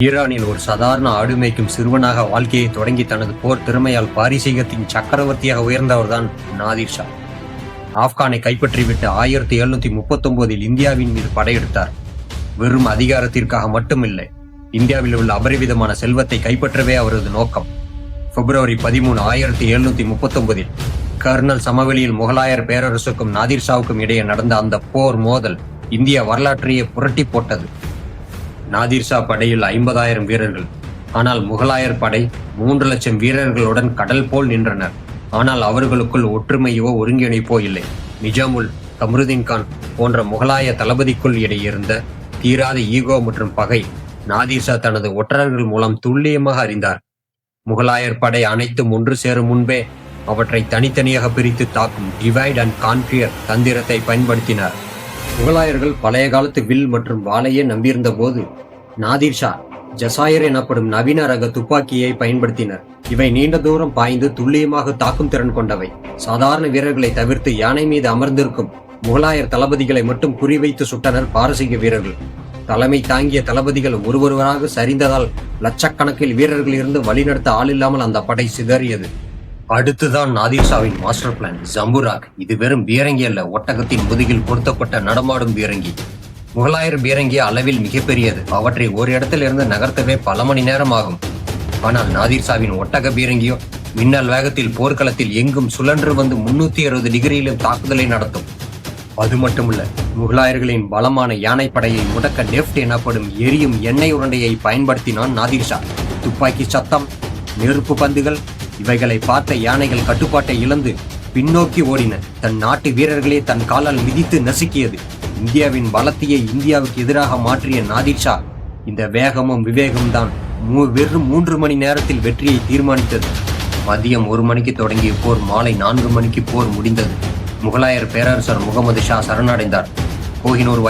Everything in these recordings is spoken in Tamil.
ஈரானில் ஒரு சாதாரண ஆடு மேய்க்கும் சிறுவனாக வாழ்க்கையை தொடங்கி தனது போர் திறமையால் பாரிசீகத்தின் சக்கரவர்த்தியாக உயர்ந்தவர்தான் நாதிர் ஷா. ஆப்கானை கைப்பற்றிவிட்டு 1739 இந்தியாவின் மீது படையெடுத்தார். வெறும் அதிகாரத்திற்காக மட்டுமில்லை, இந்தியாவில் உள்ள அபரிவிதமான செல்வத்தை கைப்பற்றவே அவரது நோக்கம். பிப்ரவரி 13, 1739 கர்னல் சமவெளியில் முகலாயர் பேரரசுக்கும் நாதிர் ஷாவுக்கும் இடையே நடந்த அந்த போர் மோதல் இந்திய வரலாற்றையே புரட்டி போட்டது. நாதிர் ஷா படையில் 50,000 வீரர்கள். ஆனால் முகலாயர் படை 3 லட்சம் வீரர்களுடன் கடல் போல் நின்றனர். ஆனால் அவர்களுக்குள் ஒற்றுமையோ ஒருங்கிணைப்போ இல்லை. நிஜாமுல், கமருதீன் கான் போன்ற முகலாய தளபதிக்குள் இடையே இருந்த தீராத ஈகோ மற்றும் பகை நாதிர் ஷா தனது ஒற்றர்கள் மூலம் துல்லியமாக அறிந்தார். முகலாயர் படை அனைத்தும் ஒன்று சேரும் முன்பே அவற்றை தனித்தனியாக பிரித்து தாக்கும் டிவைட் அண்ட் கான்கியர் தந்திரத்தை பயன்படுத்தினார். முகலாயர்கள் பழைய காலத்து வில் மற்றும் வாளையே நம்பியிருந்த போது நாதிர் ஷா ஜசாயர் எனப்படும் நவீன ரக துப்பாக்கியை பயன்படுத்தினர். இவை நீண்ட தூரம் பாய்ந்து துல்லியமாக தாக்கும் திறன் கொண்டவை. சாதாரண வீரர்களை தவிர்த்து யானை மீது அமர்ந்திருக்கும் முகலாயர் தளபதிகளை மட்டும் குறிவைத்து சுட்டனர் பாரசீக வீரர்கள். தலைமை தாங்கிய தளபதிகள் ஒருவராக சரிந்ததால் லட்சக்கணக்கில் வீரர்கள் இருந்து வழிநடத்த ஆளில்லாமல் அந்த படை சிதறியது. அடுத்துதான் நாதிர் ஷாவின் மாஸ்டர் பிளான் ஜம்புராக். இது வெறும் பீரங்கி அல்ல, ஒட்டகத்தின் முதுகில் பொருத்தப்பட்ட நடமாடும் பீரங்கி. முகலாயர் பீரங்கி அளவில் மிகப்பெரியது. அவற்றை ஒரு இடத்திலிருந்து நகர்த்தவே பல மணி நேரம் ஆகும். ஆனால் நாதிர் ஷாவின் ஒட்டக பீரங்கியோ மின்னல் வேகத்தில் போர்க்களத்தில் எங்கும் சுழன்று வந்து 360 டிகிரியிலும் தாக்குதலை நடத்தும். அது மட்டுமல்ல, முகலாயர்களின் பலமான யானைப்படையை முடக்க நெஃப்ட் எனப்படும் எரியும் எண்ணெய் உருண்டையை பயன்படுத்தினான் நாதிர் ஷா. துப்பாக்கி சத்தம், நெருப்பு பந்துகள் இவைகளை பார்த்த யானைகள் கட்டுப்பாட்டை இழந்து பின்னோக்கி ஓடின. தன் நாட்டு வீரர்களே தன் காலால் மிதித்து நசுக்கியது. இந்தியாவின் பலத்தையே இந்தியாவுக்கு எதிராக மாற்றிய நாதிர் ஷா இந்த வேகமும் விவேகம் தான் வெறும் 3 மணி நேரத்தில் வெற்றியை தீர்மானித்தது. மதியம் 1 மணிக்கு தொடங்கிய போர் மாலை 4 மணிக்கு போர் முடிந்தது. முகலாயர் பேரரசர் முகமது ஷா சரணடைந்தார். கோஹினூர்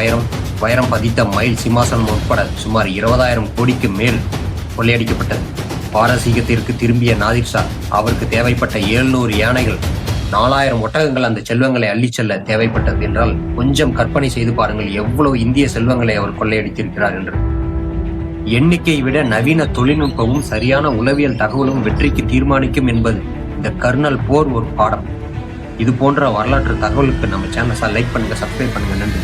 வைரம் பதித்த மயில் சிம்மாசனம் உட்பட சுமார் 20,000 கோடிக்கு மேல் கொள்ளையடிக்கப்பட்டது. பாரசீகத்திற்கு திரும்பிய நாதிர் ஷா அவருக்கு தேவைப்பட்ட 700 யானைகள், 4,000 ஒட்டகங்கள் அந்த செல்வங்களை அள்ளிச் செல்ல தேவைப்பட்டது என்றால் கொஞ்சம் கற்பனை செய்து பாருங்கள் எவ்வளவு இந்திய செல்வங்களை அவர் கொள்ளையடித்திருக்கிறார் என்று. எண்ணிக்கையை விட நவீன தொழில்நுட்பமும் சரியான உளவியல் தகவலும் வெற்றிக்கு தீர்மானிக்கும் என்பது இந்த கர்னல் போர் ஒரு பாடம். இது போன்ற வரலாற்று தகவலுக்கு நம்ம சேனலை லைக் பண்ணுங்க, சப்ஸ்கிரைப் பண்ணுங்க. நன்றி.